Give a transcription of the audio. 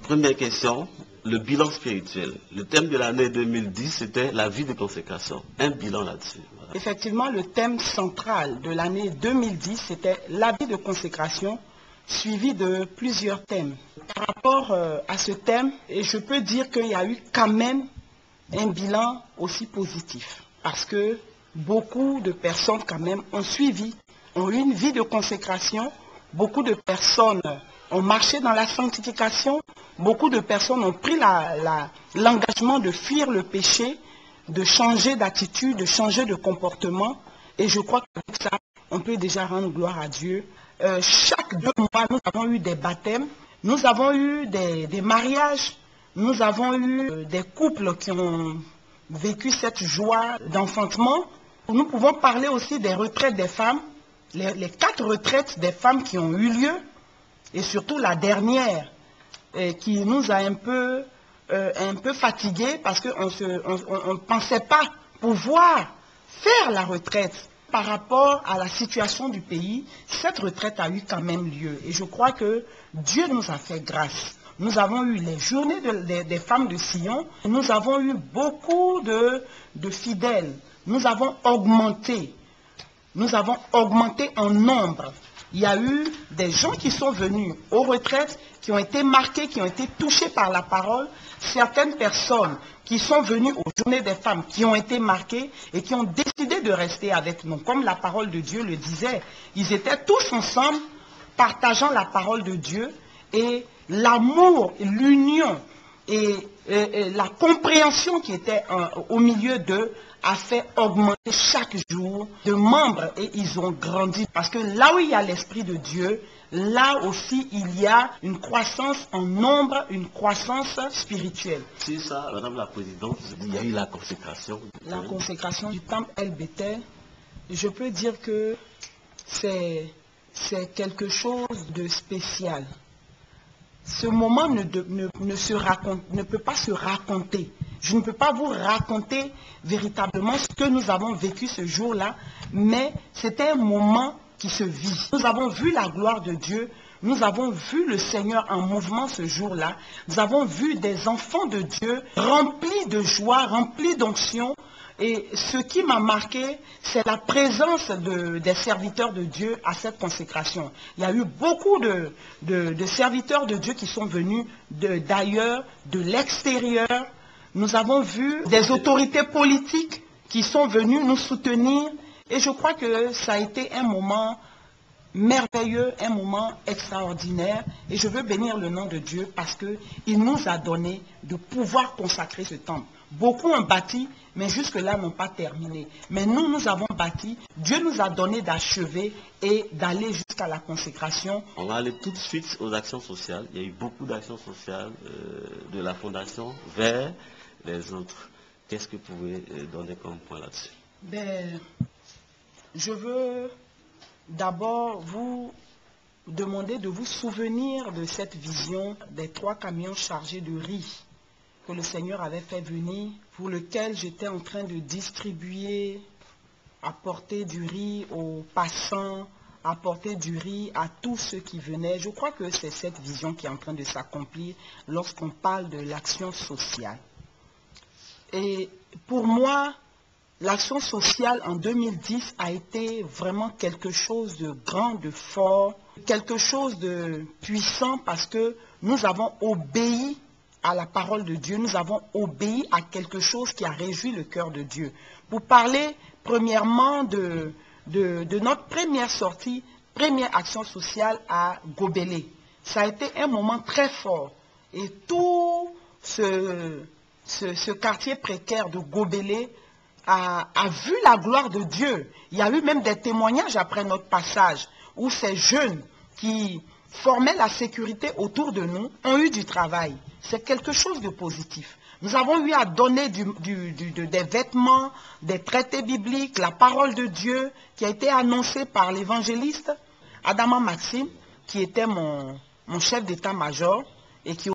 Première question, le bilan spirituel. Le thème de l'année 2010, c'était la vie de consécration. Un bilan là-dessus. Voilà. Effectivement, le thème central de l'année 2010, c'était la vie de consécration, suivi de plusieurs thèmes. Par rapport à ce thème, et je peux dire qu'il y a eu quand même un bilan aussi positif. Parce que beaucoup de personnes quand même ont suivi, ont eu une vie de consécration. Beaucoup de personnes ont marché dans la sanctification. Beaucoup de personnes ont pris l'engagement de fuir le péché, de changer d'attitude, de changer de comportement. Et je crois qu'avec ça, on peut déjà rendre gloire à Dieu. Chaque 2 mois, nous avons eu des baptêmes, nous avons eu des mariages, nous avons eu des couples qui ont vécu cette joie d'enfantement. Nous pouvons parler aussi des retraites des femmes, les 4 retraites des femmes qui ont eu lieu, et surtout la dernière, qui nous a un peu fatigués parce qu'on ne pensait pas pouvoir faire la retraite. Par rapport à la situation du pays, cette retraite a eu quand même lieu. Et je crois que Dieu nous a fait grâce. Nous avons eu les journées des femmes de Sion. Nous avons eu beaucoup de fidèles. Nous avons augmenté. Nous avons augmenté en nombre. Il y a eu des gens qui sont venus aux retraites, qui ont été marqués, qui ont été touchés par la parole. Certaines personnes qui sont venues aux journées des femmes, qui ont été marquées et qui ont décidé de rester avec nous. Comme la parole de Dieu le disait, ils étaient tous ensemble, partageant la parole de Dieu, et l'amour, l'union et la compréhension qui était au milieu d'eux a fait augmenter chaque jour de membres, et ils ont grandi. Parce que là où il y a l'Esprit de Dieu, là aussi il y a une croissance en nombre, une croissance spirituelle. C'est ça, Madame la Présidente, il y a eu la consécration. La consécration du temple El Béthel, je peux dire que c'est quelque chose de spécial. Ce moment ne peut pas se raconter. Je ne peux pas vous raconter véritablement ce que nous avons vécu ce jour-là, mais c'était un moment qui se vit. Nous avons vu la gloire de Dieu, nous avons vu le Seigneur en mouvement ce jour-là, nous avons vu des enfants de Dieu remplis de joie, remplis d'onction. Et ce qui m'a marqué, c'est la présence des serviteurs de Dieu à cette consécration. Il y a eu beaucoup de serviteurs de Dieu qui sont venus d'ailleurs, de l'extérieur. Nous avons vu des autorités politiques qui sont venues nous soutenir. Et je crois que ça a été un moment merveilleux, un moment extraordinaire. Et je veux bénir le nom de Dieu parce qu'il nous a donné de pouvoir consacrer ce temple. Beaucoup ont bâti, mais jusque-là n'ont pas terminé. Mais nous avons bâti. Dieu nous a donné d'achever et d'aller jusqu'à la consécration. On va aller tout de suite aux actions sociales. Il y a eu beaucoup d'actions sociales de la Fondation vers les autres. Qu'est-ce que vous pouvez donner comme point là-dessus? Je veux d'abord vous demander de vous souvenir de cette vision des 3 camions chargés de riz que le Seigneur avait fait venir, pour lequel j'étais en train de distribuer, apporter du riz aux passants, apporter du riz à tous ceux qui venaient. Je crois que c'est cette vision qui est en train de s'accomplir lorsqu'on parle de l'action sociale. Et pour moi, l'action sociale en 2010 a été vraiment quelque chose de grand, de fort, quelque chose de puissant parce que nous avons obéi à la parole de Dieu, nous avons obéi à quelque chose qui a réjoui le cœur de Dieu. Pour parler premièrement de notre première sortie, première action sociale à Gobelé. Ça a été un moment très fort. Et tout ce quartier précaire de Gobelé a vu la gloire de Dieu. Il y a eu même des témoignages après notre passage où ces jeunes qui formaient la sécurité autour de nous ont eu du travail. C'est quelque chose de positif. Nous avons eu à donner des vêtements, des traités bibliques, la parole de Dieu qui a été annoncée par l'évangéliste Adama Maxime, qui était mon chef d'état-major et qui